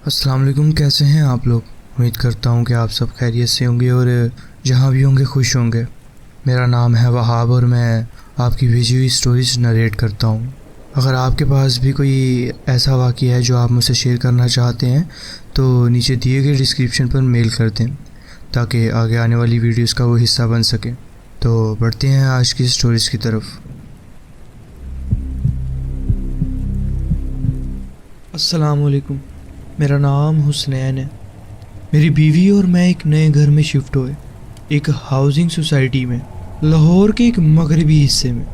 السلام علیکم، کیسے ہیں آپ لوگ؟ امید کرتا ہوں کہ آپ سب خیریت سے ہوں گے اور جہاں بھی ہوں گے خوش ہوں گے۔ میرا نام ہے وہاب اور میں آپ کی بھیجی ہوئی سٹوریز نریٹ کرتا ہوں۔ اگر آپ کے پاس بھی کوئی ایسا واقعہ ہے جو آپ مجھ سے شیئر کرنا چاہتے ہیں تو نیچے دیے گئے ڈسکرپشن پر میل کر دیں تاکہ آگے آنے والی ویڈیوز کا وہ حصہ بن سکے۔ تو بڑھتے ہیں آج کی سٹوریز کی طرف۔ السلام علیکم، میرا نام حسنین ہے۔ میری بیوی اور میں ایک نئے گھر میں شفٹ ہوئے، ایک ہاؤسنگ سوسائٹی میں، لاہور کے ایک مغربی حصے میں۔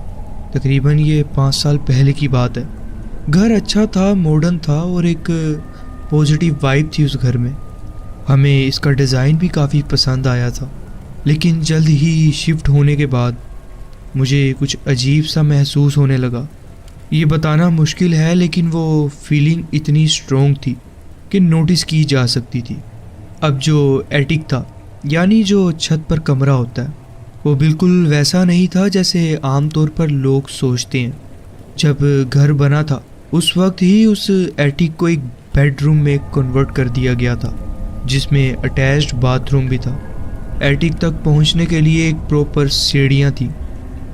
تقریباً یہ 5 سال پہلے کی بات ہے۔ گھر اچھا تھا، ماڈرن تھا اور ایک پازیٹیو وائب تھی اس گھر میں۔ ہمیں اس کا ڈیزائن بھی کافی پسند آیا تھا، لیکن جلد ہی شفٹ ہونے کے بعد مجھے کچھ عجیب سا محسوس ہونے لگا۔ یہ بتانا مشکل ہے لیکن وہ فیلنگ اتنی اسٹرانگ تھی کہ نوٹس کی جا سکتی تھی۔ اب جو ایٹک تھا، یعنی جو چھت پر کمرہ ہوتا ہے، وہ بالکل ویسا نہیں تھا جیسے عام طور پر لوگ سوچتے ہیں۔ جب گھر بنا تھا اس وقت ہی اس ایٹک کو ایک بیڈ روم میں کنورٹ کر دیا گیا تھا، جس میں اٹیچڈ باتھ روم بھی تھا۔ ایٹک تک پہنچنے کے لیے ایک پراپر سیڑھیاں تھیں۔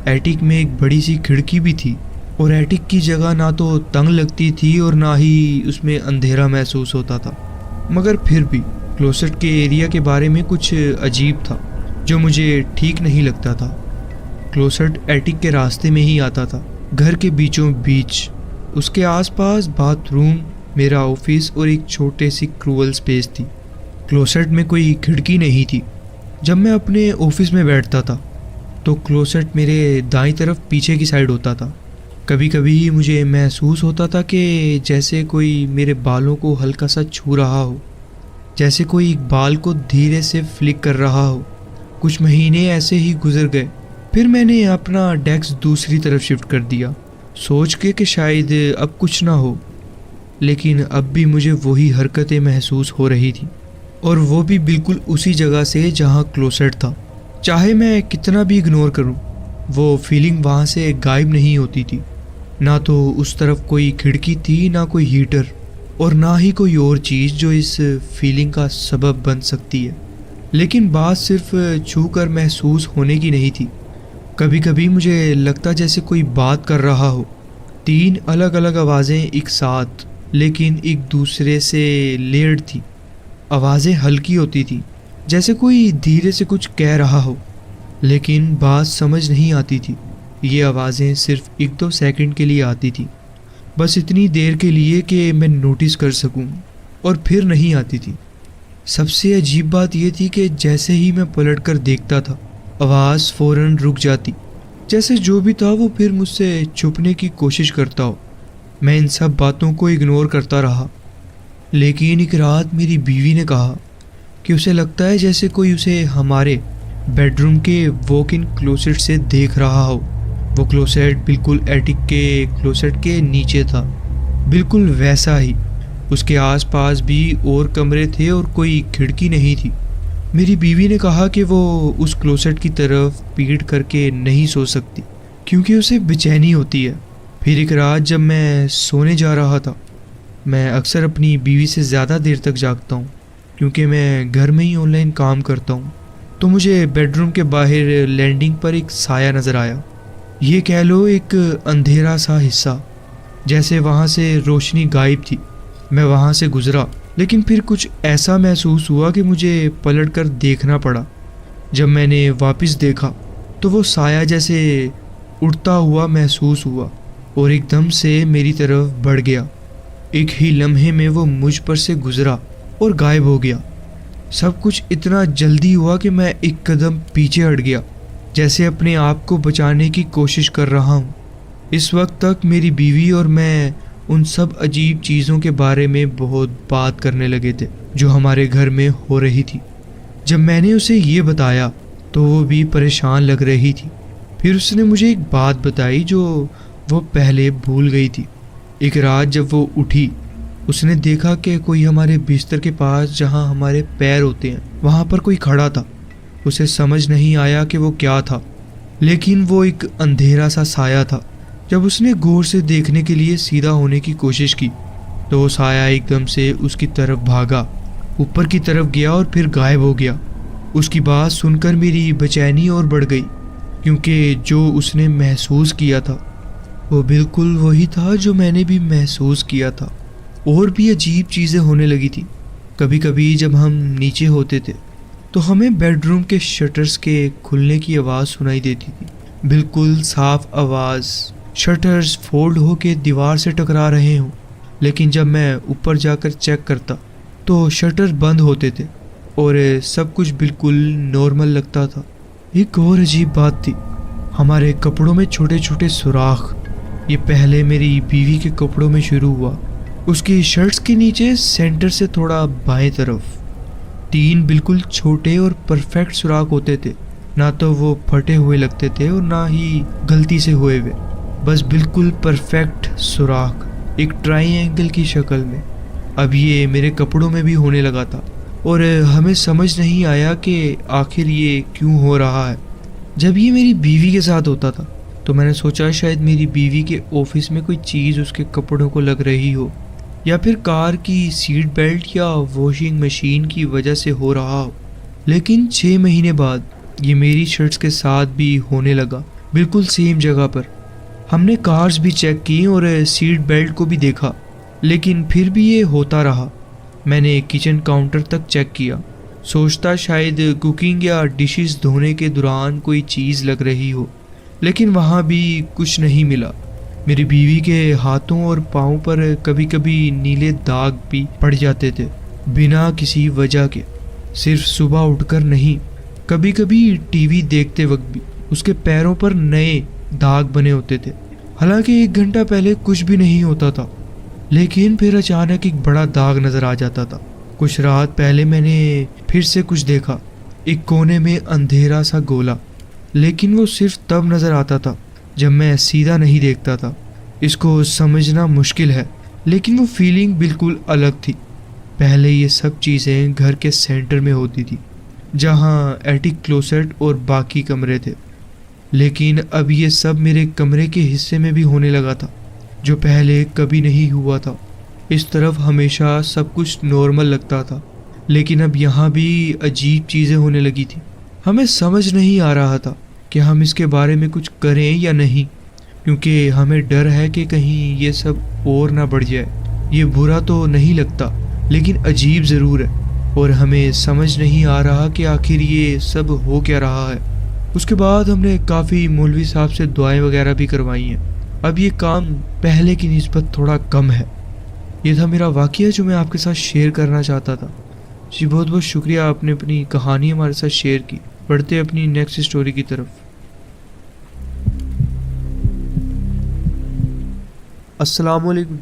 ایٹک میں ایک بڑی سی کھڑکی بھی تھی اور ایٹک کی جگہ نہ تو تنگ لگتی تھی اور نہ ہی اس میں اندھیرا محسوس ہوتا تھا، مگر پھر بھی کلوسٹ کے ایریا کے بارے میں کچھ عجیب تھا جو مجھے ٹھیک نہیں لگتا تھا۔ کلوسٹ ایٹک کے راستے میں ہی آتا تھا، گھر کے بیچوں بیچ۔ اس کے آس پاس باتھ روم، میرا آفس اور ایک چھوٹے سی کرول سپیس تھی۔ کلوسٹ میں کوئی کھڑکی نہیں تھی۔ جب میں اپنے آفس میں بیٹھتا تھا تو کلوسٹ میرے دائیں طرف پیچھے کی سائڈ ہوتا تھا۔ کبھی کبھی مجھے محسوس ہوتا تھا کہ جیسے کوئی میرے بالوں کو ہلکا سا چھو رہا ہو، جیسے کوئی بال کو دھیرے سے فلک کر رہا ہو۔ کچھ مہینے ایسے ہی گزر گئے، پھر میں نے اپنا ڈیسک دوسری طرف شفٹ کر دیا، سوچ کے کہ شاید اب کچھ نہ ہو، لیکن اب بھی مجھے وہی حرکتیں محسوس ہو رہی تھیں، اور وہ بھی بالکل اسی جگہ سے جہاں کلوسٹ تھا۔ چاہے میں کتنا بھی اگنور کروں، وہ فیلنگ وہاں سے غائب نہیں ہوتی تھی۔ نہ تو اس طرف کوئی کھڑکی تھی، نہ کوئی ہیٹر، اور نہ ہی کوئی اور چیز جو اس فیلنگ کا سبب بن سکتی ہے۔ لیکن بات صرف چھو کر محسوس ہونے کی نہیں تھی۔ کبھی کبھی مجھے لگتا جیسے کوئی بات کر رہا ہو، 3 الگ الگ آوازیں ایک ساتھ، لیکن ایک دوسرے سے لیئرڈ تھی۔ آوازیں ہلکی ہوتی تھی، جیسے کوئی دھیرے سے کچھ کہہ رہا ہو، لیکن بات سمجھ نہیں آتی تھی۔ یہ آوازیں صرف 1-2 سیکنڈ کے لیے آتی تھی، بس اتنی دیر کے لیے کہ میں نوٹس کر سکوں، اور پھر نہیں آتی تھی۔ سب سے عجیب بات یہ تھی کہ جیسے ہی میں پلٹ کر دیکھتا تھا، آواز فوراً رک جاتی، جیسے جو بھی تھا وہ پھر مجھ سے چھپنے کی کوشش کرتا ہو۔ میں ان سب باتوں کو اگنور کرتا رہا، لیکن ایک رات میری بیوی نے کہا کہ اسے لگتا ہے جیسے کوئی اسے ہمارے بیڈ روم کے واک ان کلوسٹ سے دیکھ رہا ہو۔ وہ کلوسٹ بالکل ایٹک کے کلوسٹ کے نیچے تھا، بالکل ویسا ہی۔ اس کے آس پاس بھی اور کمرے تھے اور کوئی کھڑکی نہیں تھی۔ میری بیوی نے کہا کہ وہ اس کلوسٹ کی طرف پیٹ کر کے نہیں سو سکتی کیونکہ اسے بے چینی ہوتی ہے۔ پھر ایک رات جب میں سونے جا رہا تھا، میں اکثر اپنی بیوی سے زیادہ دیر تک جاگتا ہوں کیونکہ میں گھر میں ہی آن لائن کام کرتا ہوں، تو مجھے بیڈ روم کے باہر لینڈنگ پر ایک سایہ نظر آیا۔ یہ کہہ لو ایک اندھیرا سا حصہ، جیسے وہاں سے روشنی غائب تھی۔ میں وہاں سے گزرا، لیکن پھر کچھ ایسا محسوس ہوا کہ مجھے پلٹ کر دیکھنا پڑا۔ جب میں نے واپس دیکھا تو وہ سایہ جیسے اڑتا ہوا محسوس ہوا اور ایک دم سے میری طرف بڑھ گیا۔ ایک ہی لمحے میں وہ مجھ پر سے گزرا اور غائب ہو گیا۔ سب کچھ اتنا جلدی ہوا کہ میں ایک قدم پیچھے ہٹ گیا، جیسے اپنے آپ کو بچانے کی کوشش کر رہا ہوں۔ اس وقت تک میری بیوی اور میں ان سب عجیب چیزوں کے بارے میں بہت بات کرنے لگے تھے جو ہمارے گھر میں ہو رہی تھی۔ جب میں نے اسے یہ بتایا تو وہ بھی پریشان لگ رہی تھی۔ پھر اس نے مجھے ایک بات بتائی جو وہ پہلے بھول گئی تھی۔ ایک رات جب وہ اٹھی، اس نے دیکھا کہ کوئی ہمارے بستر کے پاس جہاں ہمارے پیر ہوتے ہیں وہاں پر کوئی کھڑا تھا۔ اسے سمجھ نہیں آیا کہ وہ کیا تھا، لیکن وہ ایک اندھیرا سا سایہ تھا۔ جب اس نے غور سے دیکھنے کے لیے سیدھا ہونے کی کوشش کی تو وہ سایہ ایک دم سے اس کی طرف بھاگا، اوپر کی طرف گیا اور پھر غائب ہو گیا۔ اس کی بات سن کر میری بے چینی اور بڑھ گئی، کیونکہ جو اس نے محسوس کیا تھا وہ بالکل وہی تھا جو میں نے بھی محسوس کیا تھا۔ اور بھی عجیب چیزیں ہونے لگی تھی۔ کبھی کبھی جب ہم نیچے ہوتے تھے تو ہمیں بیڈ روم کے شٹرز کے کھلنے کی آواز سنائی دیتی تھی، بالکل صاف آواز، شٹرز فولڈ ہو کے دیوار سے ٹکرا رہے ہوں۔ لیکن جب میں اوپر جا کر چیک کرتا تو شٹر بند ہوتے تھے اور سب کچھ بالکل نارمل لگتا تھا۔ ایک اور عجیب بات تھی، ہمارے کپڑوں میں چھوٹے چھوٹے سوراخ۔ یہ پہلے میری بیوی کے کپڑوں میں شروع ہوا، اس کی شرٹس کے نیچے سینٹر سے تھوڑا بائیں طرف 3 بالکل چھوٹے اور پرفیکٹ سوراخ ہوتے تھے، نہ تو وہ پھٹے ہوئے لگتے تھے اور نہ ہی غلطی سے ہوئے ہوئے، بس بالکل پرفیکٹ سوراخ ایک ٹرائی اینگل کی شکل میں۔ اب یہ میرے کپڑوں میں بھی ہونے لگا تھا اور ہمیں سمجھ نہیں آیا کہ آخر یہ کیوں ہو رہا ہے۔ جب یہ میری بیوی کے ساتھ ہوتا تھا تو میں نے سوچا شاید میری بیوی کے آفس میں کوئی چیز اس کے کپڑوں کو لگ رہی ہو، یا پھر کار کی سیٹ بیلٹ یا واشنگ مشین کی وجہ سے ہو رہا ہو۔ لیکن 6 مہینے بعد یہ میری شرٹس کے ساتھ بھی ہونے لگا، بالکل سیم جگہ پر۔ ہم نے کارز بھی چیک کی اور سیٹ بیلٹ کو بھی دیکھا، لیکن پھر بھی یہ ہوتا رہا۔ میں نے کچن کاؤنٹر تک چیک کیا، سوچتا شاید کوکنگ یا ڈشز دھونے کے دوران کوئی چیز لگ رہی ہو، لیکن وہاں بھی کچھ نہیں ملا۔ میری بیوی کے ہاتھوں اور پاؤں پر کبھی کبھی نیلے داغ بھی پڑ جاتے تھے، بنا کسی وجہ کے، صرف صبح اٹھ کر نہیں، کبھی کبھی ٹی وی دیکھتے وقت بھی اس کے پیروں پر نئے داغ بنے ہوتے تھے، حالانکہ 1 گھنٹہ پہلے کچھ بھی نہیں ہوتا تھا۔ لیکن پھر اچانک ایک بڑا داغ نظر آ جاتا تھا۔ کچھ رات پہلے میں نے پھر سے کچھ دیکھا، ایک کونے میں اندھیرا سا گولا، لیکن وہ صرف تب نظر آتا تھا جب میں سیدھا نہیں دیکھتا تھا۔ اس کو سمجھنا مشکل ہے، لیکن وہ فیلنگ بالکل الگ تھی۔ پہلے یہ سب چیزیں گھر کے سینٹر میں ہوتی تھی، جہاں ایٹک کلوسٹ اور باقی کمرے تھے، لیکن اب یہ سب میرے کمرے کے حصے میں بھی ہونے لگا تھا، جو پہلے کبھی نہیں ہوا تھا۔ اس طرف ہمیشہ سب کچھ نارمل لگتا تھا، لیکن اب یہاں بھی عجیب چیزیں ہونے لگی تھی۔ ہمیں سمجھ نہیں آ رہا تھا کہ ہم اس کے بارے میں کچھ کریں یا نہیں، کیونکہ ہمیں ڈر ہے کہ کہیں یہ سب اور نہ بڑھ جائے۔ یہ برا تو نہیں لگتا، لیکن عجیب ضرور ہے، اور ہمیں سمجھ نہیں آ رہا کہ آخر یہ سب ہو کیا رہا ہے۔ اس کے بعد ہم نے کافی مولوی صاحب سے دعائیں وغیرہ بھی کروائی ہیں۔ اب یہ کام پہلے کی نسبت تھوڑا کم ہے۔ یہ تھا میرا واقعہ جو میں آپ کے ساتھ شیئر کرنا چاہتا تھا۔ جی بہت بہت شکریہ، آپ نے اپنی کہانی ہمارے ساتھ شیئر کی۔ بڑھتے اپنی نیکسٹ سٹوری کی طرف۔ السلام علیکم،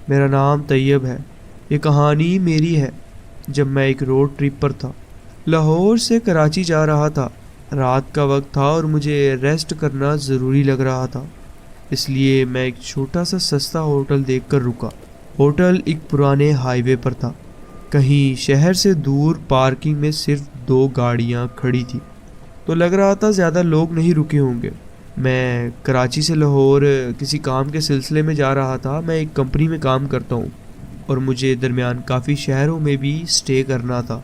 میرا نام طیب ہے۔ یہ کہانی میری ہے جب میں ایک روڈ ٹرپ پر تھا، لاہور سے کراچی جا رہا تھا۔ رات کا وقت تھا اور مجھے ریسٹ کرنا ضروری لگ رہا تھا، اس لیے میں ایک چھوٹا سا سستا ہوٹل دیکھ کر رکا۔ ہوٹل ایک پرانے ہائی وے پر تھا، کہیں شہر سے دور۔ پارکنگ میں صرف 2 گاڑیاں کھڑی تھی، تو لگ رہا تھا زیادہ لوگ نہیں رکے ہوں گے۔ میں کراچی سے لاہور کسی کام کے سلسلے میں جا رہا تھا۔ میں ایک کمپنی میں کام کرتا ہوں اور مجھے درمیان کافی شہروں میں بھی سٹے کرنا تھا۔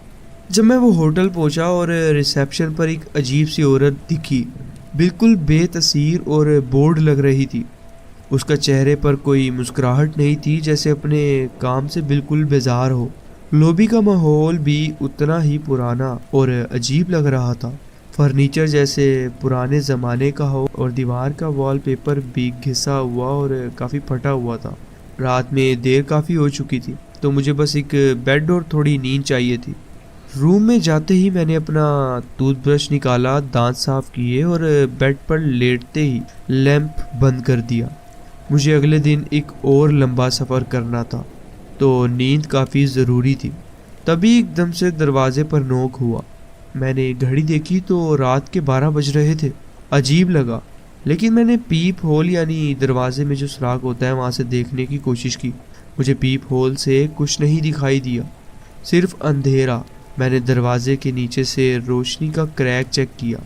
جب میں وہ ہوٹل پہنچا اور ریسیپشن پر ایک عجیب سی عورت دکھی، بالکل بے تاثیر اور بورڈ لگ رہی تھی۔ اس کا چہرے پر کوئی مسکراہٹ نہیں تھی، جیسے اپنے کام سے بالکل بیزار ہو۔ لوبی کا ماحول بھی اتنا ہی پرانا اور عجیب لگ رہا تھا، فرنیچر جیسے پرانے زمانے کا ہو، اور دیوار کا وال پیپر بھی گھسا ہوا اور کافی پھٹا ہوا تھا۔ رات میں دیر کافی ہو چکی تھی، تو مجھے بس ایک بیڈ اور تھوڑی نیند چاہیے تھی۔ روم میں جاتے ہی میں نے اپنا ٹوتھ برش نکالا، دانت صاف کیے اور بیڈ پر لیٹتے ہی لیمپ بند کر دیا۔ مجھے اگلے دن ایک اور لمبا سفر کرنا تھا، تو نیند کافی ضروری تھی۔ تبھی ایک دم سے دروازے پر نوک ہوا۔ میں نے گھڑی دیکھی تو رات کے 12 بج رہے تھے۔ عجیب لگا، لیکن میں نے پیپ ہول یعنی دروازے میں جو سراغ ہوتا ہے وہاں سے دیکھنے کی کوشش کی۔ مجھے پیپ ہول سے کچھ نہیں دکھائی دیا، صرف اندھیرا۔ میں نے دروازے کے نیچے سے روشنی کا کریک چیک کیا،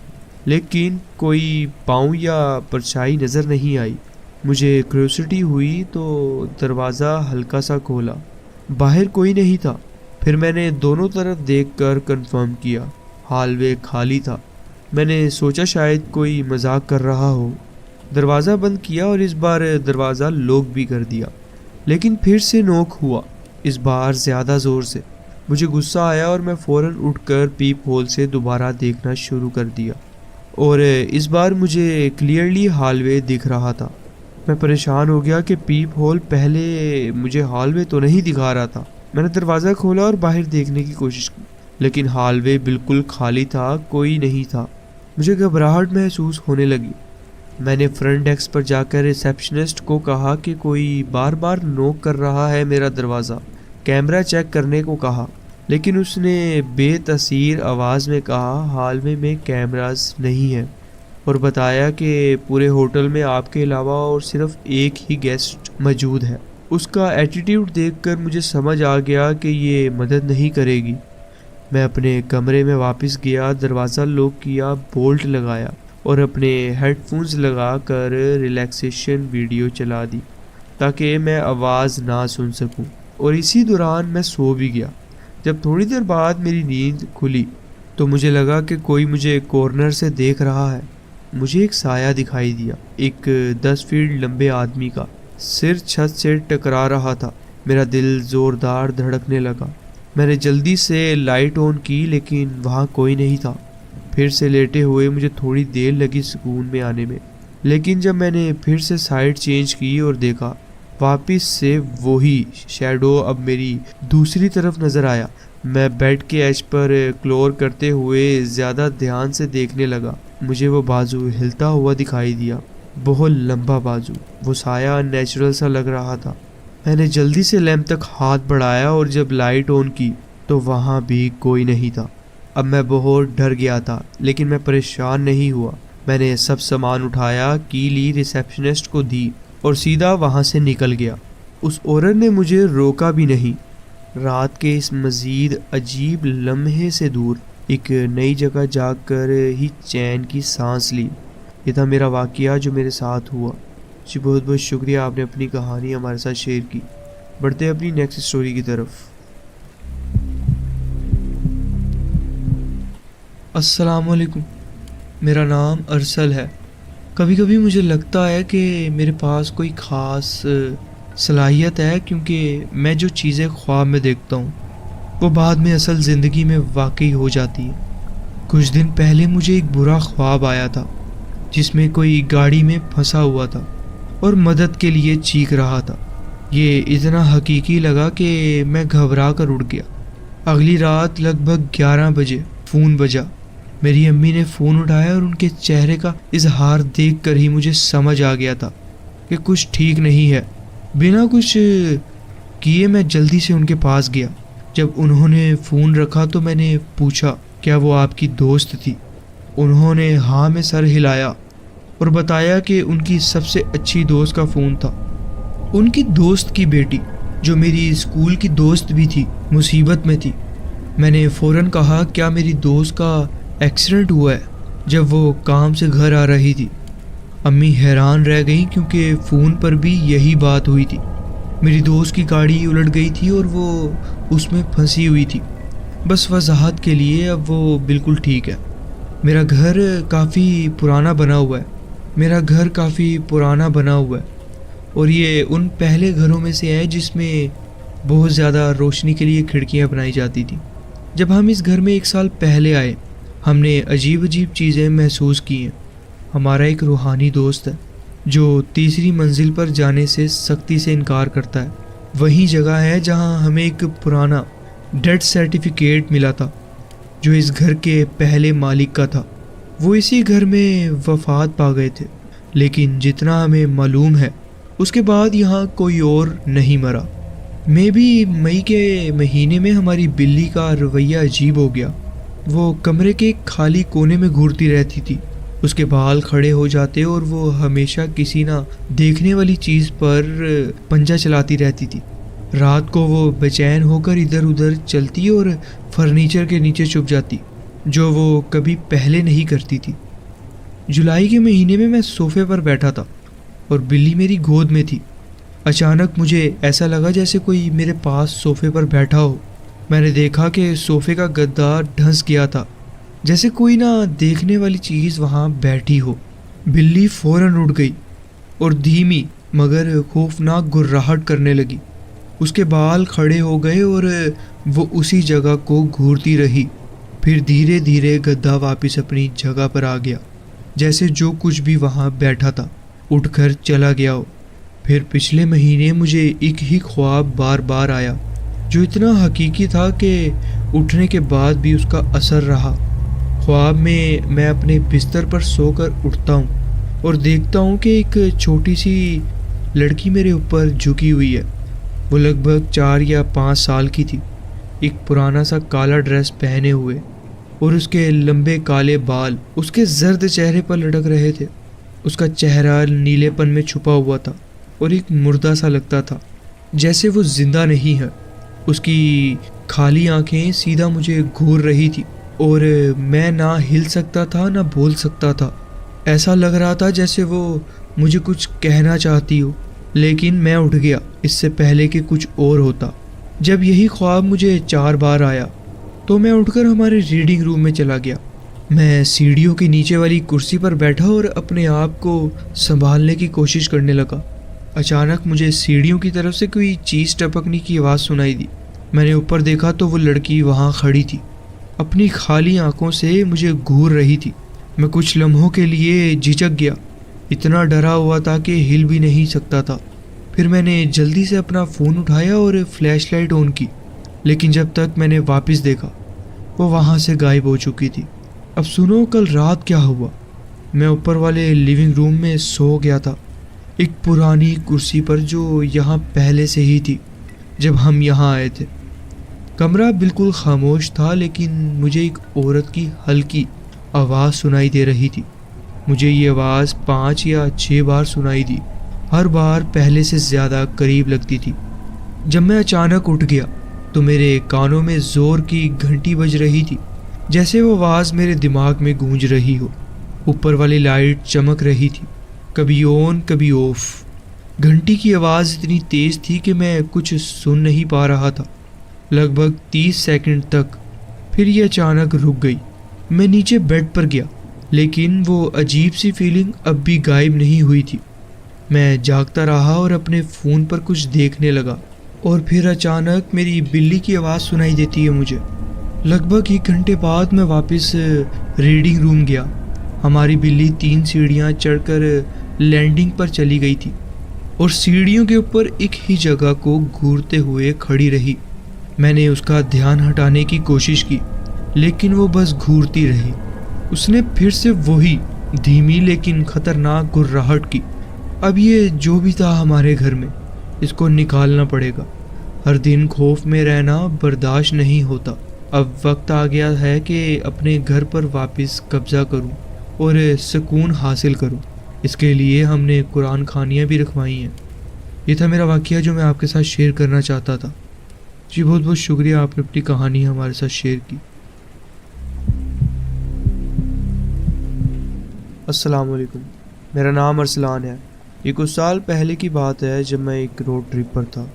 لیکن کوئی پاؤں یا پرچھائی نظر نہیں آئی۔ مجھے کیوریوسٹی ہوئی تو دروازہ ہلکا سا کھولا، باہر کوئی نہیں تھا۔ پھر میں نے دونوں طرف دیکھ کر کنفرم کیا، ہال وے خالی تھا۔ میں نے سوچا شاید کوئی مذاق کر رہا ہو، دروازہ بند کیا اور اس بار دروازہ لاک بھی کر دیا، لیکن پھر سے نوک ہوا، اس بار زیادہ زور سے۔ مجھے غصہ آیا اور میں فوراً اٹھ کر پیپ ہول سے دوبارہ دیکھنا شروع کر دیا، اور اس بار مجھے کلیئرلی ہال وے دکھ رہا تھا۔ میں پریشان ہو گیا کہ پیپ ہول پہلے مجھے ہال وے تو نہیں دکھا رہا تھا۔ میں نے دروازہ کھولا اور باہر دیکھنے کی کوشش کی، لیکن ہال وے بالکل خالی تھا، کوئی نہیں تھا۔ مجھے گھبراہٹ محسوس ہونے لگی۔ میں نے فرنٹ ڈیسک پر جا کر ریسیپشنسٹ کو کہا کہ کوئی بار بار نوک کر رہا ہے میرا دروازہ، کیمرہ چیک کرنے کو کہا، لیکن اس نے بے تاثیر آواز میں کہا ہال میں کیمراز نہیں ہیں، اور بتایا کہ پورے ہوٹل میں آپ کے علاوہ اور صرف ایک ہی گیسٹ موجود ہے۔ اس کا ایٹیٹیوڈ دیکھ کر مجھے سمجھ آ گیا کہ یہ مدد نہیں کرے گی۔ میں اپنے کمرے میں واپس گیا، دروازہ لاک کیا، بولٹ لگایا اور اپنے ہیڈ فونز لگا کر ریلیکسیشن ویڈیو چلا دی تاکہ میں آواز نہ سن سکوں، اور اسی دوران میں سو بھی گیا۔ جب تھوڑی دیر بعد میری نیند کھلی تو مجھے لگا کہ کوئی مجھے کارنر سے دیکھ رہا ہے۔ مجھے ایک سایہ دکھائی دیا، ایک 10 فیٹ لمبے آدمی کا، سر چھت سے ٹکرا رہا تھا۔ میرا دل زوردار دھڑکنے لگا۔ میں نے جلدی سے لائٹ آن کی، لیکن وہاں کوئی نہیں تھا۔ پھر سے لیٹے ہوئے مجھے تھوڑی دیر لگی سکون میں آنے میں، لیکن جب میں نے پھر سے سائڈ چینج کی اور دیکھا، واپس سے وہی شیڈو اب میری دوسری طرف نظر آیا۔ میں بیڈ کے ایج پر کلور کرتے ہوئے زیادہ دھیان سے دیکھنے لگا۔ مجھے وہ بازو ہلتا ہوا دکھائی دیا، بہت لمبا بازو۔ وہ سایہ ان نیچرل سا لگ رہا تھا۔ میں نے جلدی سے لیمپ تک ہاتھ بڑھایا اور جب لائٹ آن کی تو وہاں بھی کوئی نہیں تھا۔ اب میں بہت ڈر گیا تھا، لیکن میں پریشان نہیں ہوا۔ میں نے سب سامان اٹھایا، کی لی ریسیپشنسٹ کو دی اور سیدھا وہاں سے نکل گیا۔ اس عورت نے مجھے روکا بھی نہیں۔ رات کے اس مزید عجیب لمحے سے دور ایک نئی جگہ جا کر ہی چین کی سانس لی۔ یہ تھا میرا واقعہ جو میرے ساتھ ہوا۔ جی بہت بہت شکریہ، آپ نے اپنی کہانی ہمارے ساتھ شیئر کی۔ بڑھتے ہیں اپنی نیکسٹ سٹوری کی طرف۔ السلام علیکم، میرا نام ارسل ہے۔ کبھی کبھی مجھے لگتا ہے کہ میرے پاس کوئی خاص صلاحیت ہے، کیونکہ میں جو چیزیں خواب میں دیکھتا ہوں وہ بعد میں اصل زندگی میں واقعی ہو جاتی ہے۔ کچھ دن پہلے مجھے ایک برا خواب آیا تھا جس میں کوئی گاڑی میں پھنسا ہوا تھا اور مدد کے لیے چیخ رہا تھا۔ یہ اتنا حقیقی لگا کہ میں گھبرا کر اٹھ گیا۔ اگلی رات لگ بھگ 11 بجے فون بجا۔ میری امی نے فون اٹھایا اور ان کے چہرے کا اظہار دیکھ کر ہی مجھے سمجھ آ گیا تھا کہ کچھ ٹھیک نہیں ہے۔ بنا کچھ کیے میں جلدی سے ان کے پاس گیا۔ جب انہوں نے فون رکھا تو میں نے پوچھا کیا وہ آپ کی دوست تھی؟ انہوں نے ہاں میں سر ہلایا اور بتایا کہ ان کی سب سے اچھی دوست کا فون تھا۔ ان کی دوست کی بیٹی جو میری اسکول کی دوست بھی تھی مصیبت میں تھی۔ میں نے فوراً کہا کیا میری دوست کا ایکسیڈنٹ ہوا ہے جب وہ کام سے گھر آ رہی تھی۔ امی حیران رہ گئیں کیونکہ فون پر بھی یہی بات ہوئی تھی۔ میری دوست کی گاڑی الٹ گئی تھی اور وہ اس میں پھنسی ہوئی تھی۔ بس وضاحت کے لیے اب وہ بالکل ٹھیک ہے۔ میرا گھر کافی پرانا بنا ہوا ہے اور یہ ان پہلے گھروں میں سے ہے جس میں بہت زیادہ روشنی کے لیے کھڑکیاں بنائی جاتی تھیں۔ جب ہم اس گھر میں 1 سال پہلے آئے ہم نے عجیب چیزیں محسوس کی ہیں۔ ہمارا ایک روحانی دوست ہے جو تیسری منزل پر جانے سے سختی سے انکار کرتا ہے۔ وہی جگہ ہے جہاں ہمیں ایک پرانا ڈیتھ سرٹیفکیٹ ملا تھا جو اس گھر کے پہلے مالک کا تھا۔ وہ اسی گھر میں وفات پا گئے تھے، لیکن جتنا ہمیں معلوم ہے اس کے بعد یہاں کوئی اور نہیں مرا۔ مئی کے مہینے میں ہماری بلی کا رویہ عجیب ہو گیا۔ وہ کمرے کے ایک خالی کونے میں گھورتی رہتی تھی، اس کے بال کھڑے ہو جاتے اور وہ ہمیشہ کسی نہ دیکھنے والی چیز پر پنجہ چلاتی رہتی تھی۔ رات کو وہ بے چین ہو کر ادھر ادھر چلتی اور فرنیچر کے نیچے چھپ جاتی، جو وہ کبھی پہلے نہیں کرتی تھی۔ جولائی کے مہینے میں صوفے پر بیٹھا تھا، اور بلی میری گود میں تھی۔ اچانک مجھے ایسا لگا جیسے کوئی میرے پاس صوفے پر بیٹھا ہو۔ میں نے دیکھا کہ صوفے کا گدا ڈھنس گیا تھا، جیسے کوئی نہ دیکھنے والی چیز وہاں بیٹھی ہو۔ بلی فوراً اٹھ گئی اور دھیمی مگر خوفناک گھرراہٹ کرنے لگی۔ اس کے بال کھڑے ہو گئے اور وہ اسی جگہ کو گھورتی رہی۔ پھر دھیرے دھیرے گدا واپس اپنی جگہ پر آ گیا، جیسے جو کچھ بھی وہاں بیٹھا تھا اٹھ کر چلا گیا ہو۔ پھر پچھلے مہینے مجھے ایک ہی خواب بار بار آیا، جو اتنا حقیقی تھا کہ اٹھنے کے بعد بھی اس کا اثر رہا۔ خواب میں اپنے بستر پر سو کر اٹھتا ہوں اور دیکھتا ہوں کہ ایک چھوٹی سی لڑکی میرے اوپر جھکی ہوئی ہے۔ وہ لگ بھگ 4 یا 5 سال کی تھی، ایک پرانا سا کالا ڈریس پہنے ہوئے، اور اس کے لمبے کالے بال اس کے زرد چہرے پر لٹک رہے تھے۔ اس کا چہرہ نیلے پن میں چھپا ہوا تھا اور ایک مردہ سا لگتا تھا، جیسے وہ زندہ نہیں ہے۔ اس کی کھالی آنکھیں سیدھا مجھے گھور رہی تھی اور میں نہ ہل سکتا تھا نہ بول سکتا تھا۔ ایسا لگ رہا تھا جیسے وہ مجھے کچھ کہنا چاہتی ہو، لیکن میں اٹھ گیا اس سے پہلے کہ کچھ اور ہوتا۔ جب یہی خواب مجھے 4 بار آیا تو میں اٹھ کر ہمارے ریڈنگ روم میں چلا گیا۔ میں سیڑھیوں کے نیچے والی کرسی پر بیٹھا اور اپنے آپ کو سنبھالنے کی کوشش کرنے لگا۔ اچانک مجھے سیڑھیوں کی طرف سے کوئی چیز ٹپکنے کی آواز سنائی دی۔ میں نے اوپر دیکھا تو وہ لڑکی وہاں کھڑی تھی، اپنی خالی آنکھوں سے مجھے گھور رہی تھی۔ میں کچھ لمحوں کے لیے جھجک گیا، اتنا ڈرا ہوا تھا کہ ہل بھی نہیں سکتا تھا۔ پھر میں نے جلدی سے اپنا فون اٹھایا اور فلیش لائٹ آن کی، لیکن جب تک میں نے واپس دیکھا وہ وہاں سے غائب ہو چکی تھی۔ اب سنو کل رات کیا ہوا۔ میں اوپر والے لیونگ روم میں سو گیا تھا، ایک پرانی کرسی پر جو یہاں پہلے سے ہی تھی جب ہم یہاں آئے تھے۔ کمرہ بالکل خاموش تھا، لیکن مجھے ایک عورت کی ہلکی آواز سنائی دے رہی تھی۔ مجھے یہ آواز 5 یا 6 بار سنائی دی، ہر بار پہلے سے زیادہ قریب لگتی تھی۔ جب میں اچانک اٹھ گیا تو میرے کانوں میں زور کی گھنٹی بج رہی تھی، جیسے وہ آواز میرے دماغ میں گونج رہی ہو۔ اوپر والی لائٹ چمک رہی تھی، کبھی آن کبھی آف۔ گھنٹی کی آواز اتنی تیز تھی کہ میں کچھ سن نہیں پا رہا تھا، لگ بھگ 30 سیکنڈ تک۔ پھر یہ اچانک رک گئی۔ میں نیچے بیڈ پر گیا، لیکن وہ عجیب سی فیلنگ اب بھی غائب نہیں ہوئی تھی۔ میں جاگتا رہا اور اپنے فون پر کچھ دیکھنے لگا، اور پھر اچانک میری بلی کی آواز سنائی دیتی ہے مجھے۔ لگ بھگ 1 گھنٹے بعد میں واپس ریڈنگ روم گیا۔ ہماری بلی 3 سیڑھیاں چڑھ کر لینڈنگ پر چلی گئی تھی اور سیڑھیوں کے اوپر ایک ہی جگہ کو گھورتے ہوئے کھڑی رہی۔ میں نے اس کا دھیان ہٹانے کی کوشش کی، لیکن وہ بس گھورتی رہی۔ اس نے پھر سے وہی دھیمی لیکن خطرناک گھرراہٹ کی۔ اب یہ جو بھی تھا ہمارے گھر میں، اس کو نکالنا پڑے گا۔ ہر دن خوف میں رہنا برداشت نہیں ہوتا۔ اب وقت آ گیا ہے کہ اپنے گھر پر واپس قبضہ کروں اور سکون حاصل کروں۔ اس کے لیے ہم نے قرآن خوانیاں بھی رکھوائی ہیں۔ یہ تھا میرا واقعہ جو میں آپ کے ساتھ شیئر کرنا چاہتا تھا۔ جی بہت بہت شکریہ، آپ نے اپنی کہانی ہمارے ساتھ شیئر کی۔ السلام علیکم، میرا نام ارسلان ہے۔ یہ کچھ سال پہلے کی بات ہے جب میں ایک روڈ ٹرپ پر تھا،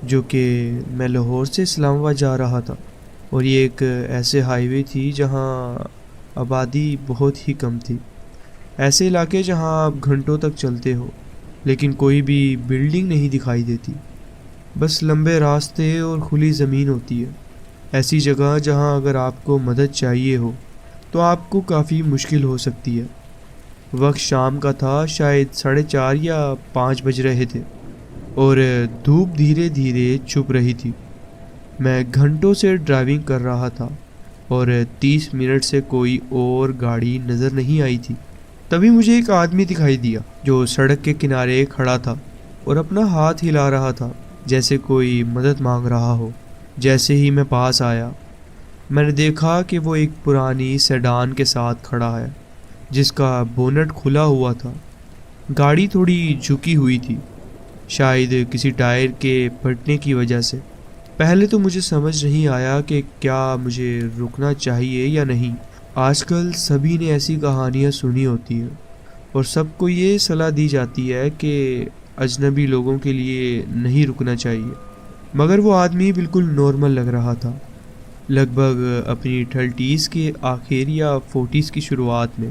جو کہ میں لاہور سے اسلام آباد جا رہا تھا، اور یہ ایک ایسے ہائی وے تھی جہاں آبادی بہت ہی کم تھی۔ ایسے علاقے جہاں آپ گھنٹوں تک چلتے ہو لیکن کوئی بھی بلڈنگ نہیں دکھائی دیتی، بس لمبے راستے اور کھلی زمین ہوتی ہے۔ ایسی جگہ جہاں اگر آپ کو مدد چاہیے ہو تو آپ کو کافی مشکل ہو سکتی ہے۔ وقت شام کا تھا، شاید 4:30 یا 5 بج رہے تھے، اور دھوپ دھیرے دھیرے چھپ رہی تھی۔ میں گھنٹوں سے ڈرائیونگ کر رہا تھا اور 30 منٹ سے کوئی اور گاڑی نظر نہیں آئی تھی۔ تبھی مجھے ایک آدمی دکھائی دیا جو سڑک کے کنارے کھڑا تھا اور اپنا ہاتھ ہلا رہا تھا جیسے کوئی مدد مانگ رہا ہو۔ جیسے ہی میں پاس آیا، میں نے دیکھا کہ وہ ایک پرانی سیڈان کے ساتھ کھڑا ہے جس کا بونٹ کھلا ہوا تھا۔ گاڑی تھوڑی جھکی ہوئی تھی، شاید کسی ٹائر کے پھٹنے کی وجہ سے۔ پہلے تو مجھے سمجھ نہیں آیا کہ کیا مجھے رکنا چاہیے یا نہیں۔ آج کل سبھی نے ایسی کہانیاں سنی ہوتی ہیں اور سب کو یہ صلاح دی جاتی ہے کہ اجنبی لوگوں کے لیے نہیں رکنا چاہیے، مگر وہ آدمی بالکل نارمل لگ رہا تھا، لگ بھگ اپنی 30s کے آخر یا 40s کی شروعات میں،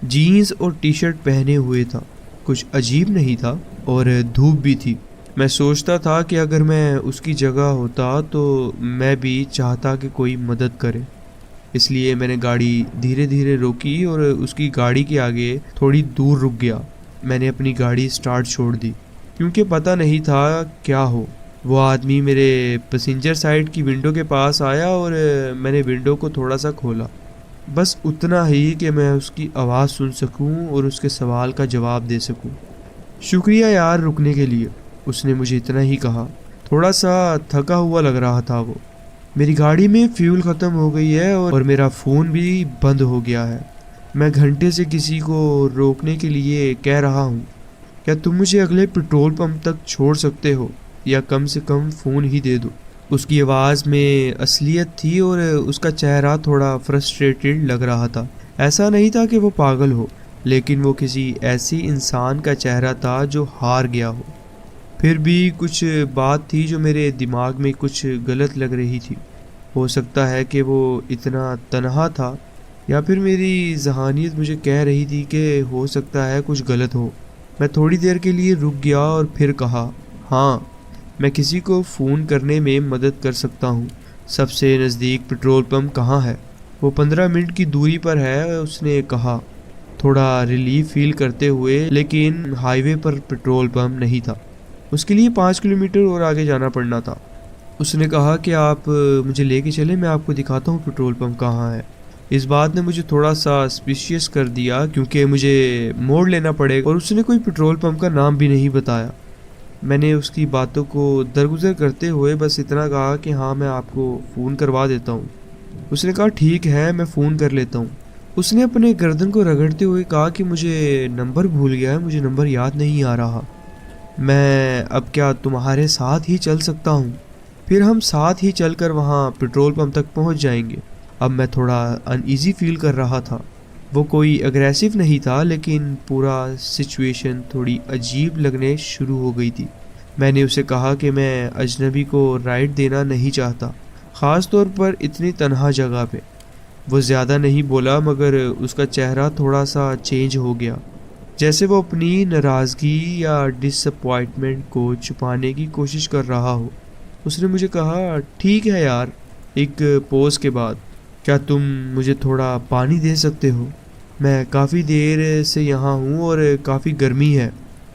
جینز اور ٹی شرٹ پہنے ہوئے تھا، کچھ عجیب نہیں تھا، اور دھوپ بھی تھی۔ میں سوچتا تھا کہ اگر میں اس کی جگہ ہوتا تو میں بھی چاہتا کہ کوئی مدد کرے، اس لیے میں نے گاڑی دھیرے دھیرے روکی اور اس کی گاڑی کے آگے تھوڑی دور رک گیا۔ میں نے اپنی گاڑی سٹارٹ چھوڑ دی کیونکہ پتہ نہیں تھا کیا ہو۔ وہ آدمی میرے پیسنجر سائیڈ کی ونڈو کے پاس آیا اور میں نے ونڈو کو تھوڑا سا کھولا، بس اتنا ہی کہ میں اس کی آواز سن سکوں اور اس کے سوال کا جواب دے سکوں۔ شکریہ یار رکنے کے لیے، اس نے مجھے اتنا ہی کہا۔ تھوڑا سا تھکا ہوا لگ رہا تھا وہ۔ میری گاڑی میں فیول ختم ہو گئی ہے اور میرا فون بھی بند ہو گیا ہے۔ میں گھنٹے سے کسی کو روکنے کے لیے کہہ رہا ہوں، کیا تم مجھے اگلے پیٹرول پمپ تک چھوڑ سکتے ہو یا کم سے کم فون ہی دے دو؟ اس کی آواز میں اصلیت تھی اور اس کا چہرہ تھوڑا فرسٹریٹڈ لگ رہا تھا۔ ایسا نہیں تھا کہ وہ پاگل ہو، لیکن وہ کسی ایسی انسان کا چہرہ تھا جو ہار گیا ہو۔ پھر بھی کچھ بات تھی جو میرے دماغ میں کچھ غلط لگ رہی تھی۔ ہو سکتا ہے کہ وہ اتنا تنہا تھا، یا پھر میری ذہانیت مجھے کہہ رہی تھی کہ ہو سکتا ہے کچھ غلط ہو۔ میں تھوڑی دیر کے لیے رک گیا اور پھر کہا، ہاں میں کسی کو فون کرنے میں مدد کر سکتا ہوں۔ سب سے نزدیک پیٹرول پمپ کہاں ہے؟ وہ 15 منٹ کی دوری پر ہے، اس نے کہا، تھوڑا ریلیف فیل کرتے ہوئے، لیکن ہائی وے پر پیٹرول پمپ نہیں تھا، اس کے لیے 5 کلومیٹر اور آگے جانا پڑنا تھا۔ اس نے کہا کہ آپ مجھے لے کے چلیں، میں آپ کو دکھاتا ہوں پیٹرول پمپ کہاں ہے۔ اس بات نے مجھے تھوڑا سا سسپیشیس کر دیا کیونکہ مجھے موڑ لینا پڑے گا، اور اس نے کوئی پیٹرول پمپ کا نام بھی نہیں بتایا۔ میں نے اس کی باتوں کو درگزر کرتے ہوئے بس اتنا کہا کہ ہاں میں آپ کو فون کروا دیتا ہوں۔ اس نے کہا ٹھیک ہے میں فون کر لیتا ہوں۔ اس نے اپنے گردن کو رگڑتے ہوئے کہا کہ مجھے نمبر بھول گیا ہے، مجھے نمبر یاد نہیں آ رہا۔ میں اب کیا تمہارے ساتھ ہی چل سکتا ہوں؟ پھر ہم ساتھ ہی چل کر وہاں پیٹرول پمپ تک پہنچ جائیں گے۔ اب میں تھوڑا ان ایزی فیل کر رہا تھا۔ وہ کوئی اگریسو نہیں تھا، لیکن پورا سچویشن تھوڑی عجیب لگنے شروع ہو گئی تھی۔ میں نے اسے کہا کہ میں اجنبی کو رائڈ دینا نہیں چاہتا، خاص طور پر اتنی تنہا جگہ پہ۔ وہ زیادہ نہیں بولا، مگر اس کا چہرہ تھوڑا سا چینج ہو گیا، جیسے وہ اپنی ناراضگی یا ڈس اپوائنٹمنٹ کو چھپانے کی کوشش کر رہا ہو۔ اس نے مجھے کہا ٹھیک ہے یار، ایک پوز کے بعد، کیا تم مجھے تھوڑا پانی دے سکتے ہو؟ میں کافی دیر سے یہاں ہوں اور کافی گرمی ہے۔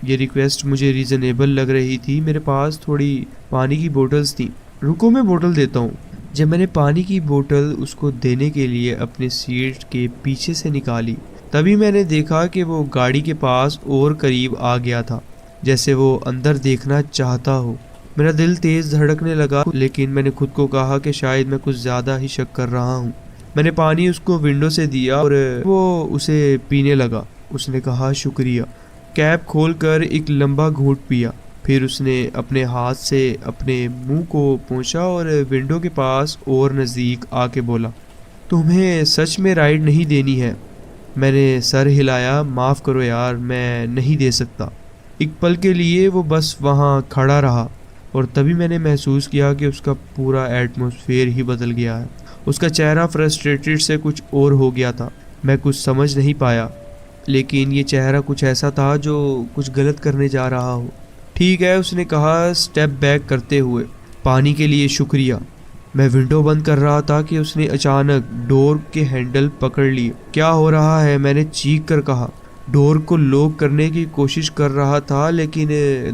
یہ ریکویسٹ مجھے ریزنیبل لگ رہی تھی، میرے پاس تھوڑی پانی کی بوٹلز تھیں۔ رکو میں بوٹل دیتا ہوں۔ جب میں نے پانی کی بوٹل اس کو دینے کے لیے اپنے سیٹ کے پیچھے سے نکالی، تبھی میں نے دیکھا کہ وہ گاڑی کے پاس اور قریب آ گیا تھا، جیسے وہ اندر دیکھنا چاہتا ہو۔ میرا دل تیز دھڑکنے لگا، لیکن میں نے خود کو کہا کہ شاید میں کچھ زیادہ ہی شک کر رہا ہوں۔ میں نے پانی اس کو ونڈو سے دیا اور وہ اسے پینے لگا۔ اس نے کہا شکریہ، کیپ کھول کر ایک لمبا گھونٹ پیا، پھر اس نے اپنے ہاتھ سے اپنے منہ کو پوچھا اور ونڈو کے پاس اور نزدیک آ کے بولا، تمہیں سچ میں رائڈ نہیں دینی ہے؟ میں نے سر ہلایا، معاف کرو یار، میں نہیں دے سکتا۔ ایک پل کے لیے وہ بس وہاں کھڑا رہا، اور تبھی میں نے محسوس کیا کہ اس کا پورا ایٹماسفیئر ہی بدل گیا ہے۔ اس کا چہرہ فرسٹریٹڈ سے کچھ اور ہو گیا تھا۔ میں کچھ سمجھ نہیں پایا، لیکن یہ چہرہ کچھ ایسا تھا جو کچھ غلط کرنے جا رہا ہو۔ ٹھیک ہے، اس نے کہا سٹیپ بیک کرتے ہوئے، پانی کے لیے شکریہ۔ میں ونڈو بند کر رہا تھا کہ اس نے اچانک ڈور کے ہینڈل پکڑ لیے۔ کیا ہو رہا ہے؟ میں نے چیخ کر کہا۔ ڈور کو لوک کرنے کی کوشش کر رہا تھا، لیکن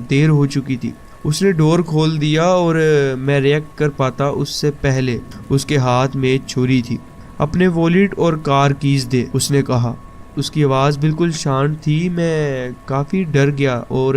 دیر ہو چکی تھی۔ اس نے ڈور کھول دیا اور میں ریئیکٹ کر پاتا اس سے پہلے اس کے ہاتھ میں چھری تھی۔ اپنے والیٹ اور کار کیز دے، اس نے کہا۔ اس کی آواز بالکل شانت تھی۔ میں کافی ڈر گیا اور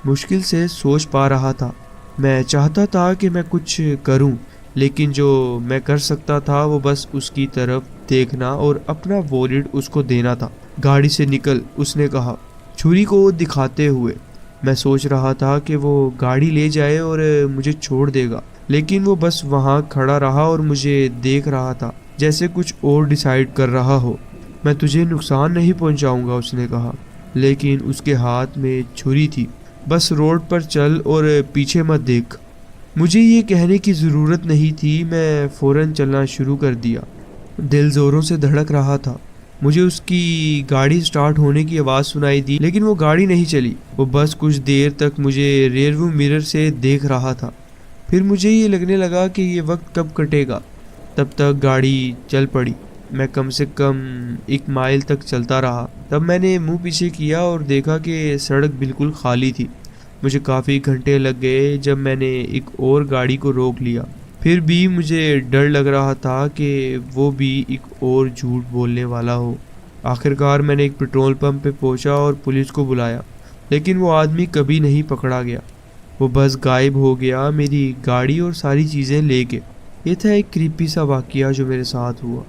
مشکل سے سوچ پا رہا تھا۔ میں چاہتا تھا کہ میں کچھ کروں، لیکن جو میں کر سکتا تھا وہ بس اس کی طرف دیکھنا اور اپنا والیٹ اس کو دینا تھا۔ گاڑی سے نکل، اس نے کہا، چھری کو دکھاتے ہوئے۔ میں سوچ رہا تھا کہ وہ گاڑی لے جائے اور مجھے چھوڑ دے گا، لیکن وہ بس وہاں کھڑا رہا اور مجھے دیکھ رہا تھا، جیسے کچھ اور ڈیسائیڈ کر رہا ہو۔ میں تجھے نقصان نہیں پہنچاؤں گا، اس نے کہا۔ لیکن اس کے ہاتھ میں چھری تھی۔ بس روڈ پر چل اور پیچھے مت دیکھ۔ مجھے یہ کہنے کی ضرورت نہیں تھی، میں فوراً چلنا شروع کر دیا۔ دل زوروں سے دھڑک رہا تھا۔ مجھے اس کی گاڑی سٹارٹ ہونے کی آواز سنائی دی، لیکن وہ گاڑی نہیں چلی۔ وہ بس کچھ دیر تک مجھے ریئر ویو مرر سے دیکھ رہا تھا۔ پھر مجھے یہ لگنے لگا کہ یہ وقت کب کٹے گا۔ تب تک گاڑی چل پڑی۔ میں کم سے کم 1 مائل تک چلتا رہا۔ تب میں نے منہ پیچھے کیا اور دیکھا کہ سڑک بالکل خالی تھی۔ مجھے کافی گھنٹے لگ گئے جب میں نے ایک اور گاڑی کو روک لیا۔ پھر بھی مجھے ڈر لگ رہا تھا کہ وہ بھی ایک اور جھوٹ بولنے والا ہو۔ آخرکار میں نے ایک پیٹرول پمپ پہ پہنچا اور پولیس کو بلایا، لیکن وہ آدمی کبھی نہیں پکڑا گیا۔ وہ بس غائب ہو گیا، میری گاڑی اور ساری چیزیں لے کے۔ یہ تھا ایک کریپی سا واقعہ جو میرے ساتھ ہوا۔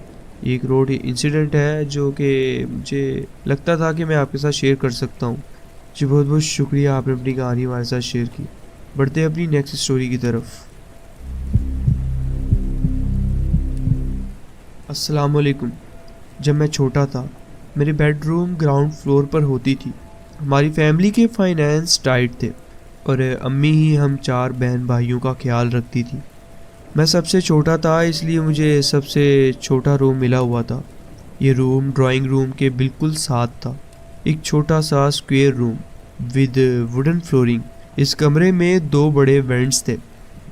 ایک روڈ انسیڈنٹ ہے جو کہ مجھے لگتا تھا کہ میں آپ کے ساتھ شیئر کر سکتا ہوں۔ جی بہت بہت شکریہ، آپ نے اپنی کہانی ہمارے ساتھ شیئر کی۔ بڑھتے ہیں اپنی نیکسٹ سٹوری کی طرف۔ السلام علیکم۔ جب میں چھوٹا تھا، میرے بیڈ روم گراؤنڈ فلور پر ہوتی تھی۔ ہماری فیملی کے فائنینس ٹائٹ تھے اور امی ہی ہم 4 بہن بھائیوں کا خیال رکھتی تھی۔ میں سب سے چھوٹا تھا، اس لیے مجھے سب سے چھوٹا روم ملا ہوا تھا۔ یہ روم ڈرائنگ روم کے بالکل ساتھ تھا، ایک چھوٹا سا اسکوائر روم ود ووڈن فلورنگ۔ اس کمرے میں 2 بڑے وینٹس تھے،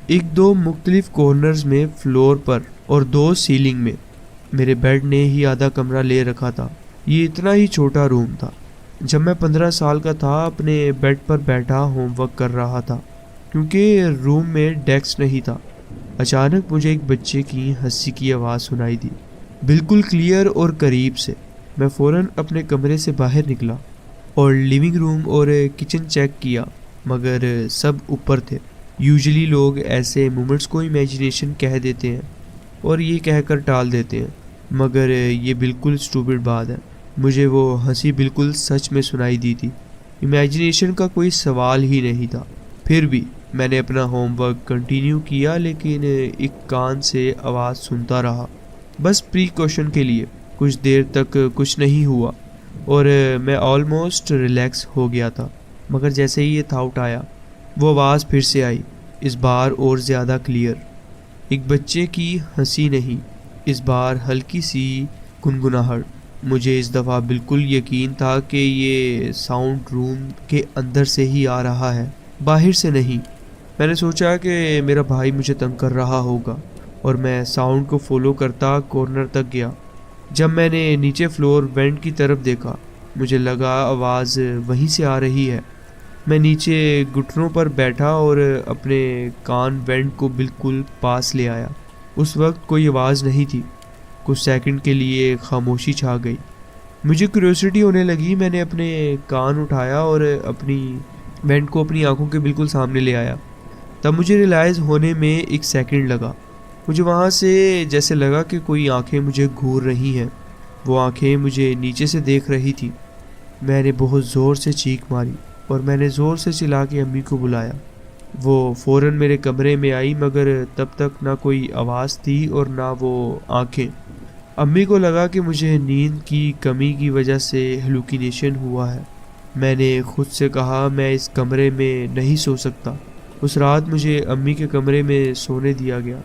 ایک 2 مختلف کارنرز میں فلور پر اور 2 سیلنگ میں۔ میرے بیڈ نے ہی آدھا کمرہ لے رکھا تھا۔ یہ اتنا ہی چھوٹا روم تھا۔ جب میں 15 سال کا تھا، اپنے بیڈ پر بیٹھا ہوم ورک کر رہا تھا کیونکہ روم میں ڈیسک نہیں تھا۔ اچانک مجھے ایک بچے کی ہنسی کی آواز سنائی دی، بالکل کلیئر اور قریب سے۔ میں فوراً اپنے کمرے سے باہر نکلا اور لیونگ روم اور کچن چیک کیا، مگر سب اوپر تھے۔ یوزلی لوگ ایسے مومنٹس کو امیجنیشن کہہ دیتے ہیں اور یہ کہہ کر ٹال دیتے ہیں، مگر یہ بالکل اسٹوپڈ بات ہے۔ مجھے وہ ہنسی بالکل سچ میں سنائی دی تھی۔ امیجنیشن کا کوئی سوال ہی نہیں تھا۔ پھر بھی میں نے اپنا ہوم ورک کنٹینیو کیا، لیکن ایک کان سے آواز سنتا رہا، بس پریکاشن کے لیے۔ کچھ دیر تک کچھ نہیں ہوا اور میں آلموسٹ ریلیکس ہو گیا تھا، مگر جیسے ہی یہ تھاٹ آیا، وہ آواز پھر سے آئی، اس بار اور زیادہ کلیئر۔ ایک بچے کی ہنسی نہیں، اس بار ہلکی سی گنگناہٹ۔ مجھے اس دفعہ بالکل یقین تھا کہ یہ ساؤنڈ روم کے اندر سے ہی آ رہا ہے، باہر سے نہیں۔ میں نے سوچا کہ میرا بھائی مجھے تنگ کر رہا ہوگا اور میں ساؤنڈ کو فالو کرتا کارنر تک گیا۔ جب میں نے نیچے فلور وینٹ کی طرف دیکھا، مجھے لگا آواز وہیں سے آ رہی ہے۔ میں نیچے گھٹنوں پر بیٹھا اور اپنے کان وینٹ کو بالکل پاس لے آیا۔ اس وقت کوئی آواز نہیں تھی۔ کچھ سیکنڈ کے لیے خاموشی چھا گئی۔ مجھے کیوریوسٹی ہونے لگی۔ میں نے اپنے کان اٹھایا اور اپنی وینٹ کو اپنی آنکھوں کے بالکل سامنے لے آیا۔ تب مجھے ریلائز ہونے میں 1 سیکنڈ لگا۔ مجھے وہاں سے جیسے لگا کہ کوئی آنکھیں مجھے گھور رہی ہیں۔ وہ آنکھیں مجھے نیچے سے دیکھ رہی تھی۔ میں نے بہت زور سے چیخ ماری اور میں نے زور سے چلا کے امی کو بلایا۔ وہ فوراً میرے کمرے میں آئی، مگر تب تک نہ کوئی آواز تھی اور نہ وہ آنکھیں۔ امی کو لگا کہ مجھے نیند کی کمی کی وجہ سے ہیلوسینیشن ہوا ہے۔ میں نے خود سے کہا میں اس کمرے میں نہیں سو سکتا۔ اس رات مجھے امی کے کمرے میں سونے دیا گیا۔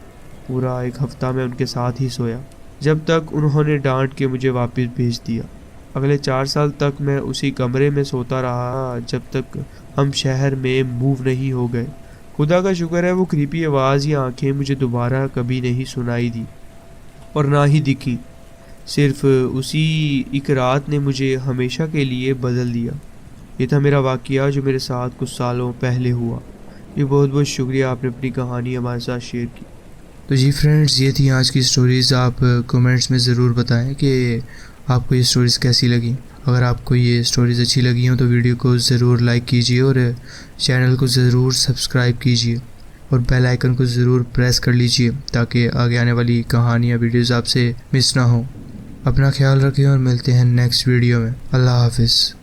پورا 1 ہفتہ میں ان کے ساتھ ہی سویا، جب تک انہوں نے ڈانٹ کے مجھے واپس بھیج دیا۔ اگلے 4 سال تک میں اسی کمرے میں سوتا رہا جب تک ہم شہر میں موو نہیں ہو گئے۔ خدا کا شکر ہے وہ کریپی آواز یا آنکھیں مجھے دوبارہ کبھی نہیں سنائی دی اور نہ ہی دکھی۔ صرف اسی ایک رات نے مجھے ہمیشہ کے لیے بدل دیا۔ یہ تھا میرا واقعہ جو میرے ساتھ کچھ سالوں پہلے ہوا۔ یہ بہت بہت شکریہ، آپ نے اپنی کہانی ہمارے ساتھ شیئر کی۔ تو جی فرینڈز، یہ تھی آج کی سٹوریز۔ آپ کومنٹس میں ضرور بتائیں کہ آپ کو یہ سٹوریز کیسی لگیں۔ اگر آپ کو یہ سٹوریز اچھی لگی ہوں تو ویڈیو کو ضرور لائک کیجیے اور چینل کو ضرور سبسکرائب کیجیے اور بیل آئیکن کو ضرور پریس کر لیجیے تاکہ آگے آنے والی کہانیاں ویڈیوز آپ سے مس نہ ہوں۔ اپنا خیال رکھیں اور ملتے ہیں نیکسٹ ویڈیو میں۔ اللہ حافظ۔